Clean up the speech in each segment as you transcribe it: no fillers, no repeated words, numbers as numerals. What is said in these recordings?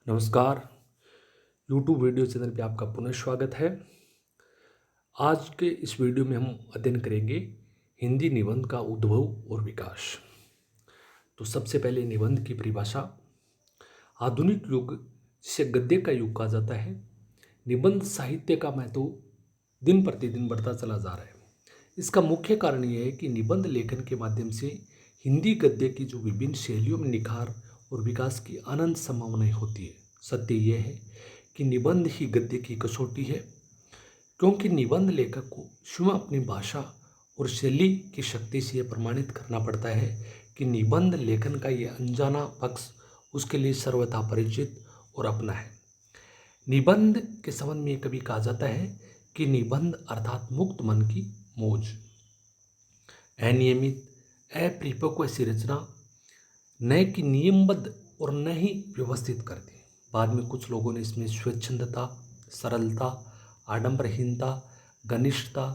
नमस्कार। YouTube video channel पे आपका पुनः स्वागत है। आज के इस वीडियो में हम अध्ययन करेंगे हिंदी निबंध का उद्भव और विकास। तो सबसे पहले निबंध की परिभाषा। आधुनिक युग जिसे गद्य का युग कहा जाता है, निबंध साहित्य का महत्व दिन प्रतिदिन बढ़ता चला जा रहा है। इसका मुख्य कारण यह है कि निबंध लेखन के माध्यम से हिंदी गद्य की जो विभिन्न शैलियों में निखार और विकास की अनंत संभावनाएं होती है। सत्य यह है कि निबंध ही गद्य की कसौटी है, क्योंकि निबंध लेखक को स्वयं अपनी भाषा और शैली की शक्ति से यह प्रमाणित करना पड़ता है कि निबंध लेखन का यह अनजाना पक्ष उसके लिए सर्वथा परिचित और अपना है। निबंध के संबंध में कभी कहा जाता है कि निबंध अर्थात मुक्त मन की मौज। अनियमित अपरिपक्व ऐसी रचना न कि नियमबद्ध और न ही व्यवस्थित करती। बाद में कुछ लोगों ने इसमें स्वच्छंदता, सरलता, आडंबरहीनता, घनिष्ठता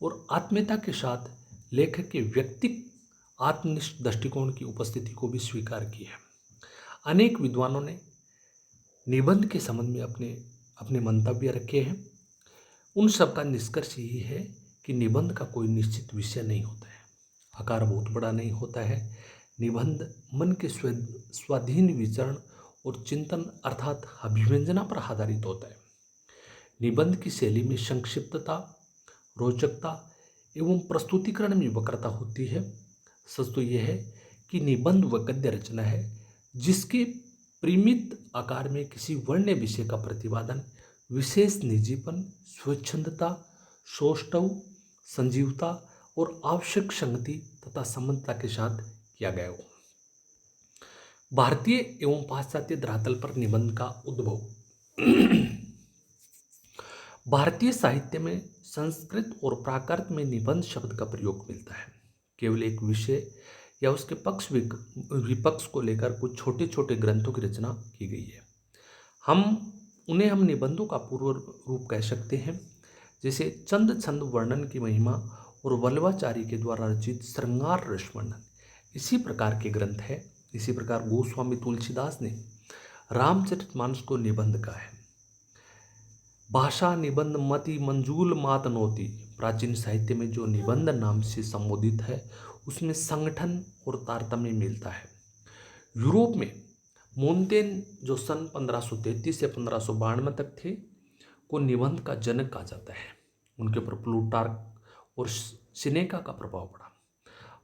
और आत्मीयता के साथ लेखक के व्यक्तिगत आत्मनिष्ठ दृष्टिकोण की उपस्थिति को भी स्वीकार किया है। अनेक विद्वानों ने निबंध के संबंध में अपने अपने मंतव्य रखे हैं। उन सब का निष्कर्ष यही है कि निबंध का कोई निश्चित विषय नहीं होता है, आकार बहुत बड़ा नहीं होता है। निबंध मन के स्वाधीन विचरण और चिंतन अर्थात अभिव्यंजना पर आधारित होता है। निबंध की शैली में संक्षिप्तता, रोचकता एवं प्रस्तुतिकरण में वक्रता होती है। सच तो यह है कि निबंध वह गद्य रचना है जिसके परिमित आकार में किसी वर्ण्य विषय का प्रतिपादन विशेष निजीपन, स्वच्छंदता, सौष्ठव, संजीवता और आवश्यक संगति तथा समंतता के साथ किया गया हो। भारतीय एवं पाश्चात्य धरातल पर निबंध का उद्भव। भारतीय साहित्य में संस्कृत और प्राकृत में निबंध शब्द का प्रयोग मिलता है। केवल एक विषय या उसके पक्ष विपक्ष को लेकर कुछ छोटे छोटे ग्रंथों की रचना की गई है। हम निबंधों का पूर्व रूप कह सकते हैं। जैसे चंद छंद वर्णन की महिमा और वल्लभाचार्य के द्वारा रचित श्रृंगार रस वर्णन इसी प्रकार के ग्रंथ है। इसी प्रकार गोस्वामी तुलसीदास ने रामचरितमानस को निबंध कहा है। भाषा निबंध मति मंजूल मातनोती, प्राचीन साहित्य में जो निबंध नाम से संबोधित है उसमें संगठन और तारतम्य मिलता है। यूरोप में मोंटेन जो सन 1533 से 1592 तक थे को निबंध का जनक कहा जाता है। उनके ऊपर प्लूटार्क और सिनेका का प्रभाव पड़ा।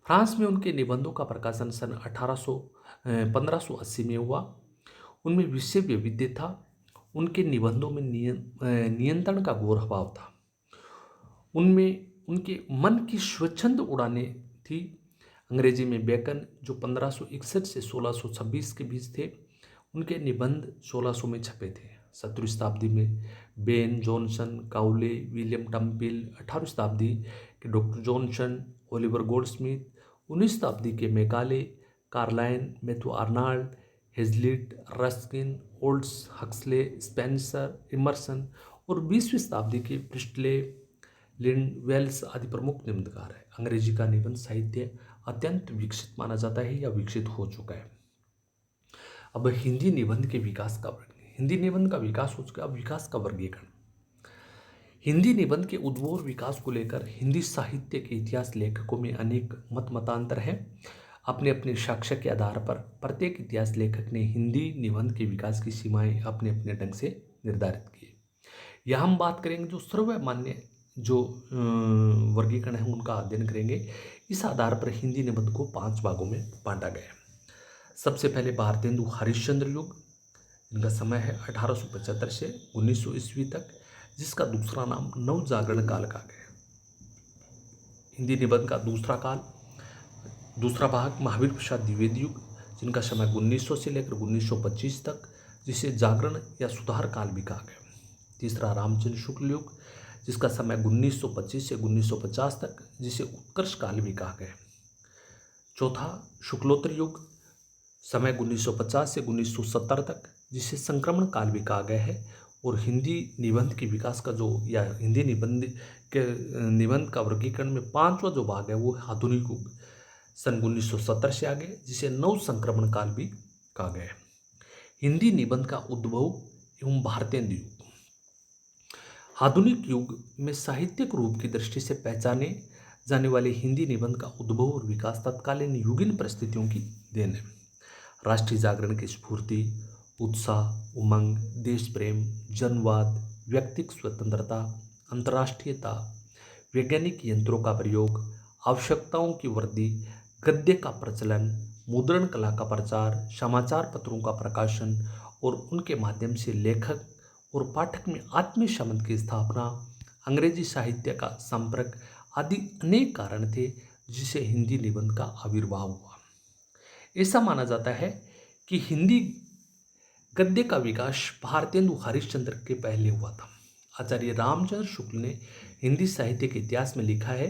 फ्रांस में उनके निबंधों का प्रकाशन सन 1580 में हुआ। उनमें विषय वैविध्य था। उनके निबंधों में नियंत्रण का घोर अभाव था। उनमें उनके मन की स्वच्छंद उड़ानें थी। अंग्रेजी में बेकन जो 1561 से 1626 के बीच थे, उनके निबंध 1600 में छपे थे। 17वीं शताब्दी में Ben Jonson, Cowley, William Temple, 18वीं शताब्दी के डॉक्टर जॉनसन, ओलिवर गोल्डस्मिथ, 19वीं शताब्दी के Macaulay, Carlyle, Matthew Arnold, Hazlitt, Ruskin, ओल्ड्स, हक्सले, स्पेंसर, इमर्सन और 20वीं शताब्दी के प्रिस्टले, लिंड, वेल्स आदि प्रमुख निबंधकार हैं। अंग्रेजी का निबंध साहित्य अत्यंत विकसित माना जाता है या विकसित हो चुका है। अब हिंदी निबंध के विकास का वर्णन। हिंदी निबंध का विकास हो चुका है। अब विकास का वर्गीकरण। हिंदी निबंध के उद्भव और विकास को लेकर हिंदी साहित्य के इतिहास लेखकों में अनेक मतांतर हैं। अपने अपने साक्ष्य के आधार पर प्रत्येक इतिहास लेखक ने हिंदी निबंध के विकास की सीमाएं अपने अपने ढंग से निर्धारित की। यह हम बात करेंगे जो सर्वमान्य जो वर्गीकरण है उनका अध्ययन करेंगे। इस आधार पर हिंदी निबंध को 5 भागों में बांटा गया है। सबसे पहले भारतेंदु हरिश्चंद्र युग, इनका समय है 1875 से 1900 ईस्वी तक, जिसका दूसरा नाम नवजागरण काल कहा गया। हिंदी निबंध का दूसरा भाग महावीर प्रसाद द्विवेदी युग, जिनका समय 1900 से लेकर 1925 तक, जिसे जागरण या सुधार काल भी कहा गया। तीसरा रामचंद्र शुक्ल युग, जिसका समय 1925 से 1950 तक, जिसे उत्कर्ष काल भी कहा गया। चौथा शुक्लोत्तर युग, समय 1950 से 1970 तक, जिसे संक्रमण काल भी कहा गया है। और हिंदी निबंध के विकास का हिंदी निबंध का वर्गीकरण में 5वां जो भाग है वो आधुनिक युग, सन 1970 से आगे, जिसे नव संक्रमण काल भी कहा गया है। हिंदी निबंध का उद्भव एवं भारतेंदु युग। आधुनिक युग में साहित्यिक रूप की दृष्टि से पहचाने जाने वाले हिंदी निबंध का उद्भव और विकास तत्कालीन युगीन परिस्थितियों की देन है। राष्ट्रीय जागरण की स्फूर्ति, उत्साह, उमंग, देश प्रेम, जनवाद, व्यक्तिक स्वतंत्रता, अंतर्राष्ट्रीयता, वैज्ञानिक यंत्रों का प्रयोग, आवश्यकताओं की वृद्धि, गद्य का प्रचलन, मुद्रण कला का प्रचार, समाचार पत्रों का प्रकाशन और उनके माध्यम से लेखक और पाठक में आत्मीय संबंध की स्थापना, अंग्रेजी साहित्य का संपर्क आदि अनेक कारण थे जिसे हिंदी निबंध का आविर्भाव हुआ। ऐसा माना जाता है कि हिंदी गद्य का विकास भारतेंदु हरिश्चंद्र के पहले हुआ था। आचार्य रामचंद्र शुक्ल ने हिंदी साहित्य के इतिहास में लिखा है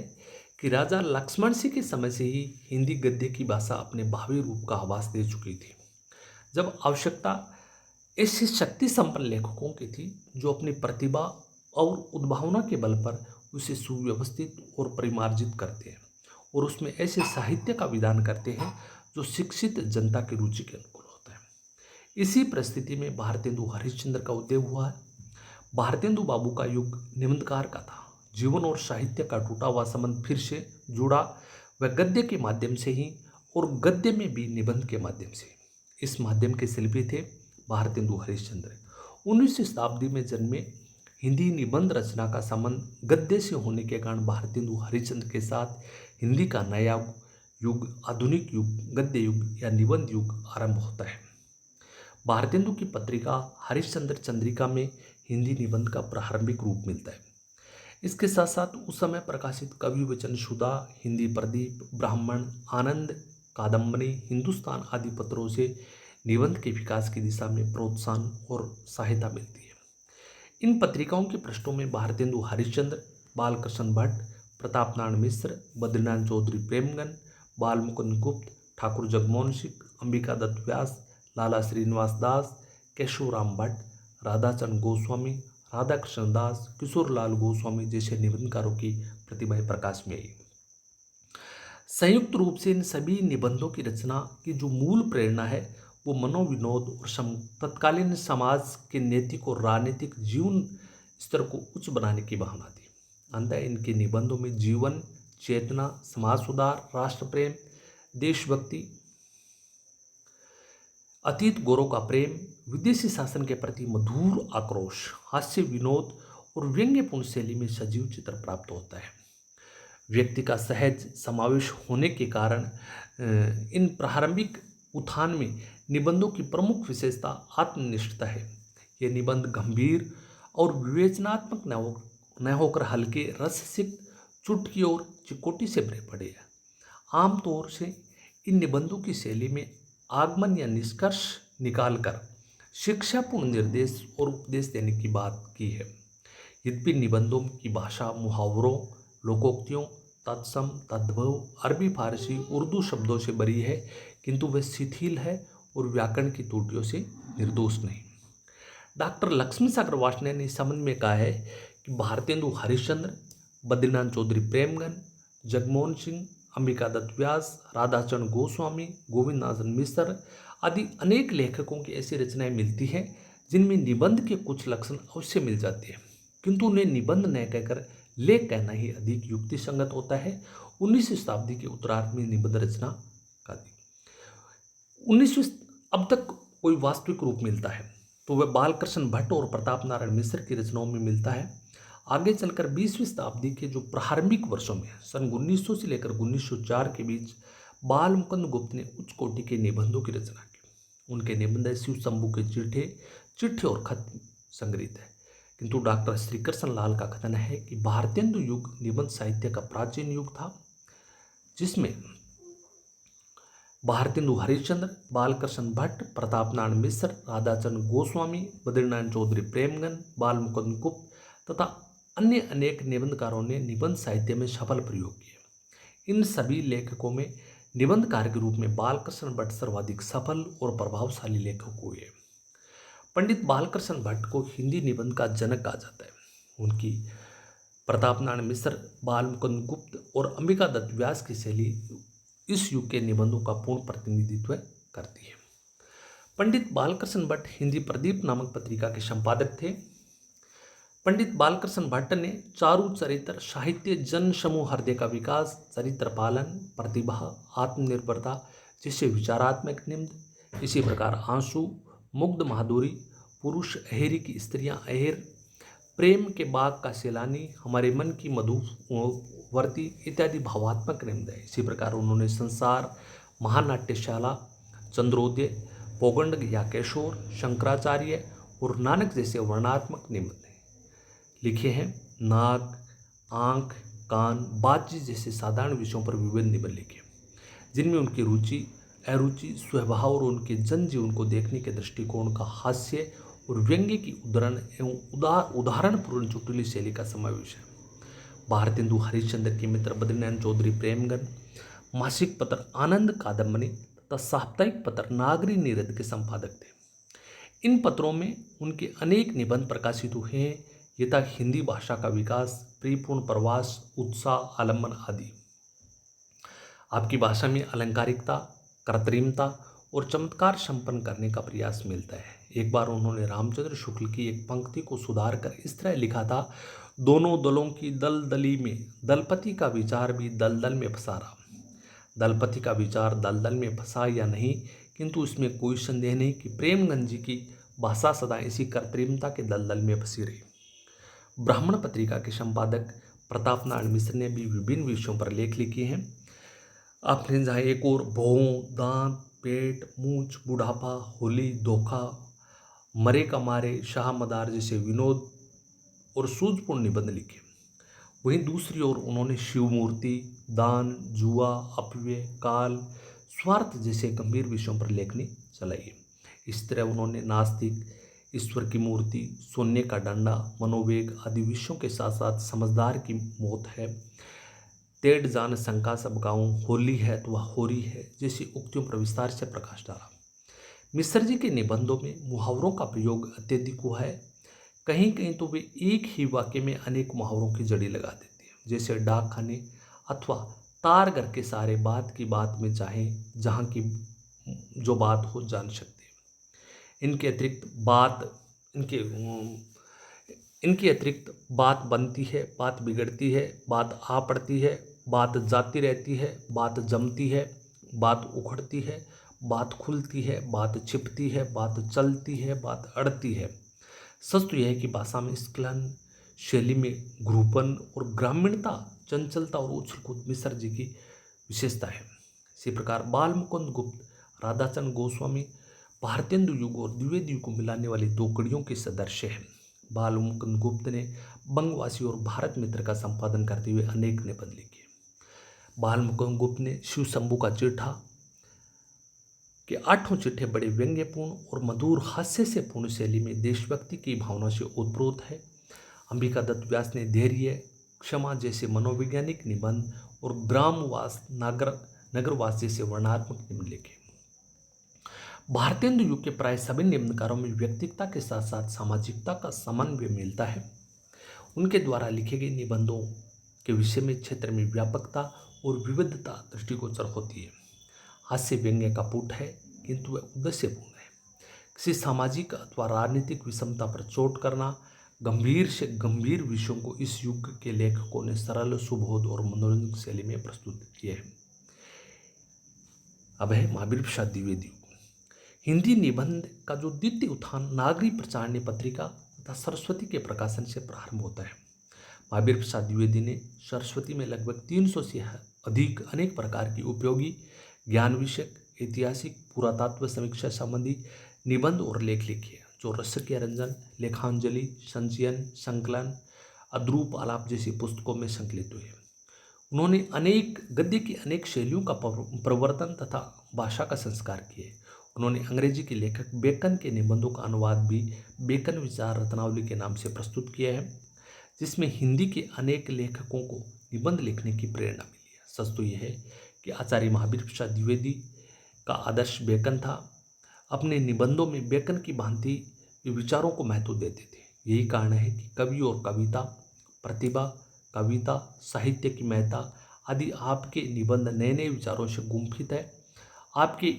कि राजा लक्ष्मण सिंह के समय से ही हिंदी गद्य की भाषा अपने भावी रूप का आभास दे चुकी थी, जब आवश्यकता ऐसे शक्ति संपन्न लेखकों की थी जो अपनी प्रतिभा और उद्भावना के बल पर उसे सुव्यवस्थित और परिमार्जित करते हैं और उसमें ऐसे साहित्य का विधान करते हैं जो शिक्षित जनता की रुचि के अनुकूल होता है। इसी परिस्थिति में भारतेंदु हरिश्चंद्र का उदय हुआ है। भारतेंदु बाबू का युग निबंधकार का था। जीवन और साहित्य का टूटा हुआ संबंध फिर से जुड़ा, वह गद्य के माध्यम से ही और गद्य में भी निबंध के माध्यम से। इस माध्यम के शिल्पी थे भारतेंदु हरिश्चंद्र। 19वीं शताब्दी में जन्मे हिंदी निबंध रचना का संबंध गद्य से होने के कारण भारतेंदु हरिश्चंद्र के साथ हिंदी का नया युग, आधुनिक युग, गद्य युग या निबंध युग आरंभ होता है। भारतेंदु की पत्रिका हरिश्चंद्र चंद्रिका में हिंदी निबंध का प्रारंभिक रूप मिलता है। इसके साथ साथ उस समय प्रकाशित कवि वचन सुधा, हिंदी प्रदीप, ब्राह्मण, आनंद, कादम्बनी, हिंदुस्तान आदि पत्रों से निबंध के विकास की दिशा में प्रोत्साहन और सहायता मिलती है। इन पत्रिकाओं के पृष्ठों में भारतेंदु हरिश्चंद्र, बालकृष्ण भट्ट, प्रताप नारायण मिश्र, बद्रीनाथ चौधरी प्रेमगन, बालमुकुंद गुप्त, ठाकुर जगमोहन सिंह, अंबिका दत्त व्यास, लाला श्रीनिवास दास, केशवराम भट्ट, राधाचंद गोस्वामी, राधाकृष्ण दास, किशोर लाल गोस्वामी जैसे निबंधकारों की प्रतिभाएं प्रकाश में आई। संयुक्त रूप से इन सभी निबंधों की रचना की जो मूल प्रेरणा है वो मनोविनोद और तत्कालीन समाज के नैतिक और राजनीतिक जीवन स्तर को उच्च बनाने की भावना थी। अंततः इनके निबंधों में जीवन, चेतना, समाज सुधार, राष्ट्र प्रेम, देशभक्ति, अतीत गौरव का प्रेम, विदेशी शासन के प्रति मधुर आक्रोश, हास्य, विनोद और व्यंग्यपूर्ण शैली में सजीव चित्र प्राप्त होता है। व्यक्ति का सहज समावेश होने के कारण इन प्रारंभिक उत्थान में निबंधों की प्रमुख विशेषता आत्मनिष्ठता है। ये निबंध गंभीर और विवेचनात्मक न होकर हल्के, रससिक्त, चुटकी और चिकोटी से भरे पड़े हैं। आमतौर से इन निबंधों की शैली में आगमन या निष्कर्ष निकालकर शिक्षापूर्ण निर्देश और उपदेश देने की बात की है। यद्यपि निबंधों की भाषा मुहावरों, लोकोक्तियों, तत्सम, तद्भव, अरबी, फारसी, उर्दू शब्दों से भरी है, किंतु वह शिथिल है और व्याकरण की त्रुटियों से निर्दोष नहीं। डॉक्टर लक्ष्मी सागर वार्ष्णेय ने इस संबंध में कहा है कि भारतेंदु हरिश्चंद्र, बद्रीनाथ चौधरी प्रेमगन, जगमोहन सिंह, अंबिका दत्त व्यास, राधाचंद गोस्वामी, गोविंद नारायण मिश्र आदि अनेक लेखकों की ऐसी रचनाएं मिलती हैं जिनमें निबंध के कुछ लक्षण अवश्य मिल जाते हैं, किंतु उन्हें निबंध न कहकर लेख कहना ही अधिक युक्ति संगत होता है। 19वीं शताब्दी के उत्तरार्ध में निबंध रचना का 19वीं अब तक कोई वास्तविक रूप मिलता है तो वह बालकृष्ण भट्ट और प्रताप नारायण मिश्र की रचनाओं में मिलता है। आगे चलकर 20वीं शताब्दी के जो प्रारंभिक वर्षों में सन 1900 से लेकर 1904 के बीच बालमुकुंद गुप्त ने उच्च कोटि के निबंधों की रचना की। उनके निबंध शिव शंभू के चिट्ठे और खत संग्रहित है, किंतु डॉक्टर श्रीकृष्ण लाल का कथन है कि भारतेंदु युग निबंध साहित्य का प्राचीन युग था, जिसमें भारतेंदु हरिश्चंद्र, बालकृष्ण भट्ट, प्रताप नारायण मिश्र, राधाचंद गोस्वामी, बद्रीनाथ चौधरी प्रेमगन, बालमुकुंद गुप्त तथा अन्य अनेक निबंधकारों ने निबंध साहित्य में सफल प्रयोग किए। इन सभी लेखकों में निबंधकार के रूप में बालकृष्ण भट्ट सर्वाधिक सफल और प्रभावशाली लेखक हुए। पंडित बालकृष्ण भट्ट को हिंदी निबंध का जनक कहा जाता है। उनकी प्रताप नारायण मिश्र, बालमुकुंद गुप्त और अंबिका दत्त व्यास की शैली इस युग के निबंधों का पूर्ण प्रतिनिधित्व करती है। पंडित बालकृष्ण भट्ट हिंदी प्रदीप नामक पत्रिका के संपादक थे। पंडित बालकृष्ण भट्ट ने चारु चरित्र, साहित्य, जन समूह हृदय का विकास, चरित्र पालन, प्रतिभा, आत्मनिर्भरता जैसे विचारात्मक निबंध, इसी प्रकार आंसू, मुग्ध माधुरी, पुरुष अहेरी की स्त्रियां अहेर, प्रेम के बाग का सैलानी, हमारे मन की मधुवर्ती इत्यादि भावात्मक निबंध है। इसी प्रकार उन्होंने संसार, महानाट्यशाला, चंद्रोदय, पौगंड या किशोर, शंकराचार्य और नानक जैसे वर्णात्मक निबंध लिखे हैं। नाक, आंख, कान, बातचीत जैसे साधारण विषयों पर विविध निबंध लिखे, जिनमें उनकी रुचि, अरुचि, स्वभाव और उनके जनजीवन को देखने के दृष्टिकोण का हास्य और व्यंग्य की उदाहरण एवं उदाहरणपूर्ण चुटकुली शैली का समावेश है। भारतेंदु हरिश्चंद्र के मित्र बद्रीनारायण चौधरी प्रेमगन, मासिक पत्र आनंद कादम्बनी तथा साप्ताहिक पत्र नागरी नीरद के संपादक थे। इन पत्रों में उनके अनेक निबंध प्रकाशित हुए हैं, यथा हिंदी भाषा का विकास, प्रियपूर्ण प्रवास, उत्साह, आलम्बन आदि। आपकी भाषा में अलंकारिकता, कृत्रिमता और चमत्कार संपन्न करने का प्रयास मिलता है। एक बार उन्होंने रामचंद्र शुक्ल की एक पंक्ति को सुधार कर इस तरह लिखा था: दोनों दलों की दलदली में दलपति का विचार भी दलदल में फंसा रहा। दलपति का विचार दलदल में फंसा या नहीं, किंतु इसमें कोई संदेह नहीं कि प्रेमगंज जी की भाषा सदा इसी कृत्रिमता के दलदल में फंसी रही। ब्राह्मण पत्रिका के संपादक प्रताप नारायण मिश्र ने भी विभिन्न विषयों पर लेख लिखे हैं। आपने जहाँ एक और भौं, दांत, पेट, मूछ, बुढ़ापा, होली, धोखा, मरे का मारे, शाह मदार जैसे विनोद और सूझपूर्ण निबंध लिखे। वहीं दूसरी ओर उन्होंने शिवमूर्ति, दान, जुआ, अपव्यय, काल, स्वार्थ जैसे गंभीर विषयों पर लेखनी चलाई। इस तरह उन्होंने नास्तिक, ईश्वर की मूर्ति, सोने का डंडा, मनोवेग आदि विषयों के साथ साथ समझदार की मौत है, तेड़ जान शंका सब गाँव, होली है तो वह होरी है जैसी उक्तियों पर विस्तार से प्रकाश डाला। मिश्र जी के निबंधों में मुहावरों का प्रयोग अत्यधिक हुआ है। कहीं कहीं तो वे एक ही वाक्य में अनेक मुहावरों की जड़ी लगा देते हैं, जैसे डाक खाने अथवा तार घर के सारे बात की बात में चाहे जहाँ की जो बात हो जान सकते हैं। इनके अतिरिक्त बात बनती है, बात बिगड़ती है, बात आ पड़ती है, बात जाती रहती है, बात जमती है, बात उखड़ती है, बात खुलती है, बात छिपती है, बात चलती है, बात अड़ती है। सच तो यह है कि भाषा में स्खलन, शैली में घरूपन और ग्रामीणता, चंचलता और उछल कूद मिश्र जी की विशेषता है। इसी प्रकार बाल मुकुंद गुप्त, राधाचंद्र गोस्वामी भारतेंदु युग और द्विवेदी युग को मिलाने वाली दो कड़ियों के सदस्य हैं। बाल मुकुंद गुप्त ने बंगवासी और भारत मित्र का संपादन करते हुए अनेक निबंध लिखे। बाल मुकुंद गुप्त ने शिव शंभू का चिट्ठा के 8 चिट्ठे बड़े व्यंग्यपूर्ण और मधुर हास्य से पूर्ण शैली में देशभक्ति की भावना से ओतप्रोत है। अंबिका दत्त व्यास ने धैर्य, क्षमा जैसे मनोवैज्ञानिक निबंध और ग्रामवास, नगरवास जैसे वर्णनात्मक निबंध लिखे। भारतेंदु युग के प्राय सभी निबंधकारों में व्यक्तिकता के साथ साथ सामाजिकता का समन्वय मिलता है। उनके द्वारा लिखे गए निबंधों के विषय में क्षेत्र में व्यापकता और विविधता दृष्टिगोचर होती है। हास्य व्यंग्य का पुट है, किंतु वह उद्देश्यपूर्ण है। किसी सामाजिक अथवा राजनीतिक विषमता पर चोट करना, गंभीर से गंभीर विषयों को इस युग के लेखकों ने सरल, सुबोध और मनोरंजक शैली में प्रस्तुत किए हैं। अब है महावीर प्रसाद द्विवेदी। हिंदी निबंध का जो द्वितीय उत्थान नागरी प्रचारणी पत्रिका तथा सरस्वती के प्रकाशन से प्रारंभ होता है। महावीर प्रसाद द्विवेदी ने सरस्वती में लगभग 300 से अधिक अनेक प्रकार की उपयोगी, ज्ञान विषयक, ऐतिहासिक, पुरातत्व समीक्षा संबंधी निबंध और लेख लिखे, जो रसज्ञ रंजन, लेखांजलि, संचयन, संकलन, अद्रूप आलाप जैसी पुस्तकों में संकलित हुए। उन्होंने गद्य की अनेक शैलियों का प्रवर्तन तथा भाषा का संस्कार किए। उन्होंने अंग्रेजी के लेखक बेकन के निबंधों का अनुवाद भी बेकन विचार रत्नावली के नाम से प्रस्तुत किया है, जिसमें हिंदी के अनेक लेखकों को निबंध लिखने की प्रेरणा मिली है। सच तो यह है कि आचार्य महावीर प्रसाद द्विवेदी का आदर्श बेकन था। अपने निबंधों में बेकन की भांति विचारों को महत्व देते थे। यही कारण है कि कवि और कविता, प्रतिभा, कविता, साहित्य की महत्ता आदि आपके निबंध नए नए विचारों से गुंफित है। आपके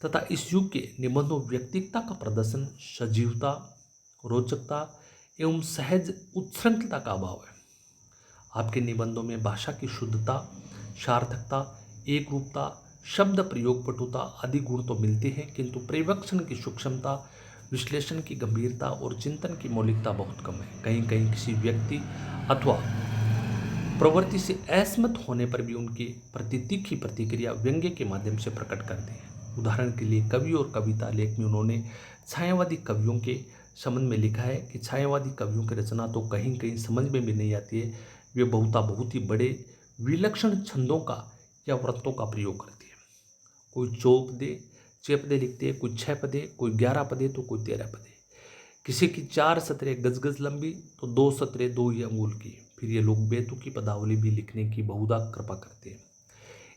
तथा इस युग के निबंधों व्यक्तित्वता का प्रदर्शन, सजीवता, रोचकता एवं सहज उत्सृंखलता का अभाव है। आपके निबंधों में भाषा की शुद्धता, सार्थकता, एक रूपता, शब्द प्रयोग पटुता आदि गुण तो मिलते हैं, किंतु परिवक्षण की सूक्ष्मता, विश्लेषण की गंभीरता और चिंतन की मौलिकता बहुत कम है। कहीं कहीं किसी व्यक्ति अथवा प्रवृत्ति से असहमत होने पर भी उनके प्रति तीखी प्रतिक्रिया व्यंग्य के माध्यम से प्रकट करते हैं। उदाहरण के लिए कवि और कविता लेख में उन्होंने छायावादी कवियों के संबंध में लिखा है कि छायावादी कवियों की रचना तो कहीं कहीं समझ में भी नहीं आती है, वे बहुत ही बड़े विलक्षण छंदों का या व्रतों का प्रयोग करती है। कोई चेप दे लिखते हैं, कोई 6 पदे, कोई 11 पदे, तो कोई 13 पदे। किसी की 4 सतरें गज गज लंबी तो 2 सतरें 2 ही अंगुल की। फिर ये लोग बेतुकी पदावली भी लिखने की बहुधा कृपा करते हैं।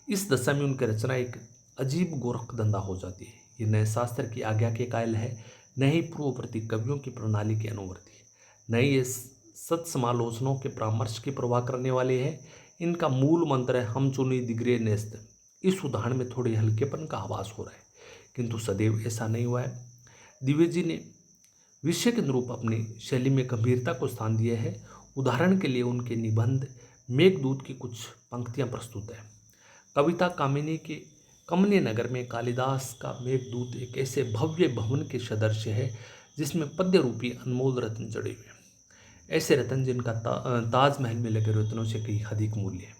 इस दशा में उनकी रचना एक अजीब गोरख धंधा हो जाती है। ये नए शास्त्र की आज्ञा के कायल है, न ही पूर्ववर्ती कवियों की प्रणाली के अनुवर्ती, न ही ये सत्समालोचनों के परामर्श की परवाह करने वाले हैं। इनका मूल मंत्र है हम चुनी दिग्रे नेस्त। इस उदाहरण में थोड़े हल्केपन का आभास हो रहा है, किंतु सदैव ऐसा नहीं हुआ है। द्विवेदी ने विषय के अनुरूप अपनी शैली में गंभीरता को स्थान दिया है। उदाहरण के लिए उनके निबंध मेघदूत की कुछ पंक्तियां प्रस्तुत है। कविता कामिनी के कमनीय नगर में कालिदास का मेघदूत एक ऐसे भव्य भवन के सदृश है जिसमें पद्य रूपी अनमोल रत्न जड़े हुए हैं। ऐसे रत्न जिनका ताजमहल में लगे रत्नों से कहीं अधिक मूल्य है।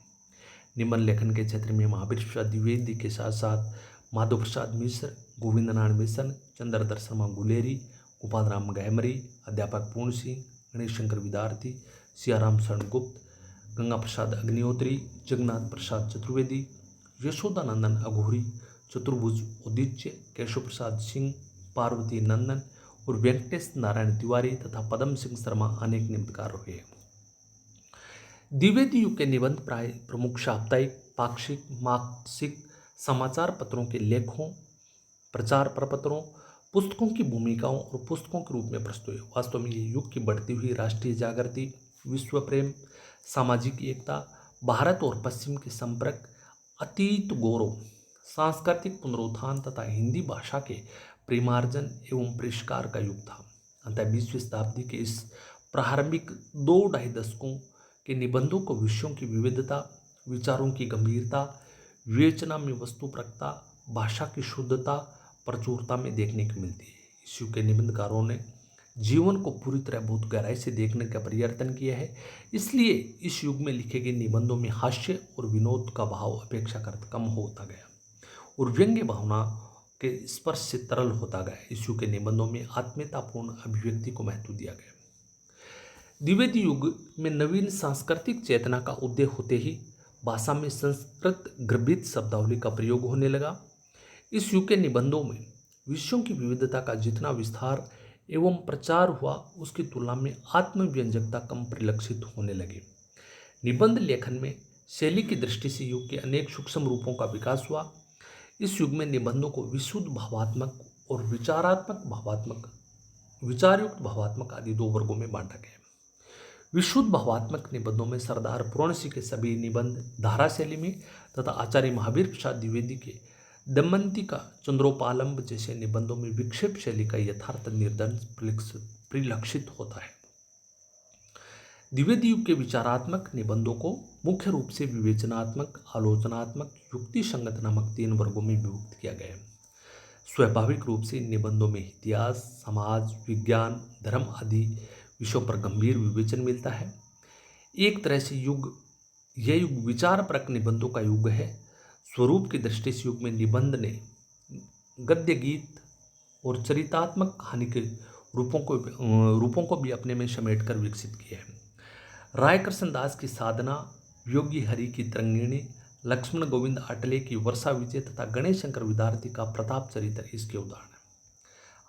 निबंध लेखन के क्षेत्र में महावीर प्रसाद द्विवेदी के साथ साथ माधव प्रसाद मिश्र, गोविंद नारायण मिशन, चंद्रधर शर्मा गुलेरी, गोपाल राम गहमरी, अध्यापक पूर्ण सिंह, गणेश शंकर विद्यार्थी, सियाराम शरण गुप्त, गंगा प्रसाद अग्निहोत्री, जगन्नाथ प्रसाद चतुर्वेदी, यशोदानंदन अघोरी, चतुर्भुज उदिच्य, केशव प्रसाद सिंह, पार्वती नंदन और वेंकटेश नारायण तिवारी तथा पदम सिंह शर्मा अनेक निबंधकार हुए। द्विवेदी युग के निबंध प्राय प्रमुख साप्ताहिक, पाक्षिक, मासिक समाचार पत्रों के लेखों, प्रचार प्रपत्रों, पुस्तकों की भूमिकाओं और पुस्तकों के रूप में प्रस्तुत हुए। वास्तव में ये युग की बढ़ती हुई राष्ट्रीय जागृति, विश्व प्रेम, सामाजिक एकता, भारत और पश्चिम के संपर्क, अतीत गौरव, सांस्कृतिक पुनरुत्थान तथा हिंदी भाषा के प्रेमार्जन एवं परिष्कार का युग था। अतः 20वीं शताब्दी के इस प्रारंभिक 2-2.5 दशकों के निबंधों को विषयों की विविधता, विचारों की गंभीरता, विवेचना में वस्तुपरकता, भाषा की शुद्धता, प्रचुरता में देखने को मिलती है। इस युग के निबंधकारों ने जीवन को पूरी तरह बहुत गहराई से देखने का प्रयत्न किया है। इसलिए इस युग में लिखे गए निबंधों में हास्य और विनोद का भाव अपेक्षाकृत कम होता गया और व्यंग्य भावना के स्पर्श से तरल होता गया। इस युग के निबंधों में आत्मीयतापूर्ण अभिव्यक्ति को महत्व दिया गया। द्विवेदी युग में नवीन सांस्कृतिक चेतना का उदय होते ही भाषा में संस्कृत गर्भित शब्दावली का प्रयोग होने लगा। इस युग के निबंधों में विषयों की विविधता का जितना विस्तार एवं प्रचार हुआ, उसकी तुलना में आत्मव्यंजकता कम परिलक्षित होने लगी। निबंध लेखन में शैली की दृष्टि से युग के अनेक सूक्ष्म रूपों का विकास हुआ। इस युग में निबंधों को विशुद्ध भावात्मक और विचारयुक्त भावात्मक आदि 2 वर्गों में बांटा गया। विशुद्ध भावात्मक निबंधों में सरदार पूर्ण सिंह के सभी निबंध धारा शैली में तथा आचार्य महावीर प्रसाद द्विवेदी के दमयंतिका, चंद्रोपालंब जैसे निबंधों में विक्षेप शैली का यथार्थ निर्दंश परिलक्षित होता है। द्विवेदी युग के विचारात्मक निबंधों को मुख्य रूप से विवेचनात्मक, आलोचनात्मक, युक्ति संगत नामक 3 वर्गों में विभक्त किया गया है। स्वाभाविक रूप से इन निबंधों में इतिहास, समाज, विज्ञान, धर्म आदि विषयों पर गंभीर विवेचन मिलता है। एक तरह से यह युग विचारपरक निबंधों का युग है। स्वरूप की दृष्टि से युग में निबंध ने गद्य, गीत और चरितात्मक कहानी के रूपों को भी अपने में समेटकर विकसित किया है। राय कृष्ण दास की साधना, योगी हरि की तरंगिणी, लक्ष्मण गोविंद आटले की वर्षा विजय तथा गणेश शंकर विद्यार्थी का प्रताप चरित्र इसके उदाहरण है।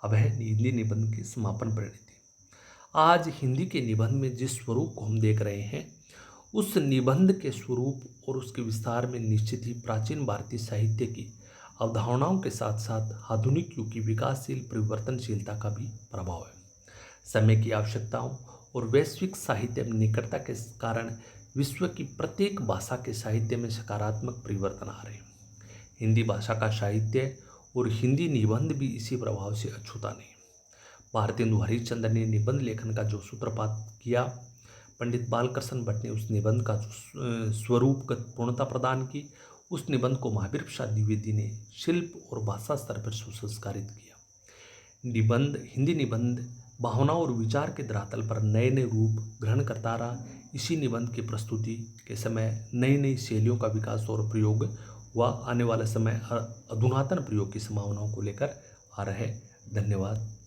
अब है हिंदी निबंध की समापन परिणति। आज हिंदी के निबंध में जिस स्वरूप को हम देख रहे हैं, उस निबंध के स्वरूप और उसके विस्तार में निश्चित ही प्राचीन भारतीय साहित्य की अवधारणाओं के साथ साथ आधुनिक युग की विकासशील परिवर्तनशीलता का भी प्रभाव है। समय की आवश्यकताओं और वैश्विक साहित्य में निकटता के कारण विश्व की प्रत्येक भाषा के साहित्य में सकारात्मक परिवर्तन आ रहे हैं। हिंदी भाषा का साहित्य और हिंदी निबंध भी इसी प्रभाव से अछूता नहीं। भारतेंदु हरिश्चंद्र ने निबंध लेखन का जो सूत्रपात किया, पंडित बालकृष्ण भट्ट ने उस निबंध का जो स्वरूपगत पूर्णता प्रदान की, उस निबंध को महावीर प्रसाद द्विवेदी ने शिल्प और भाषा स्तर पर सुसंस्कारित किया। निबंध, हिंदी निबंध भावनाओं और विचार के धरातल पर नए नए रूप ग्रहण करता रहा। इसी निबंध की प्रस्तुति के समय नई नई शैलियों का विकास और प्रयोग हुआ। आने वाला समय अधुनातन प्रयोग की संभावनाओं को लेकर आ रहे। धन्यवाद।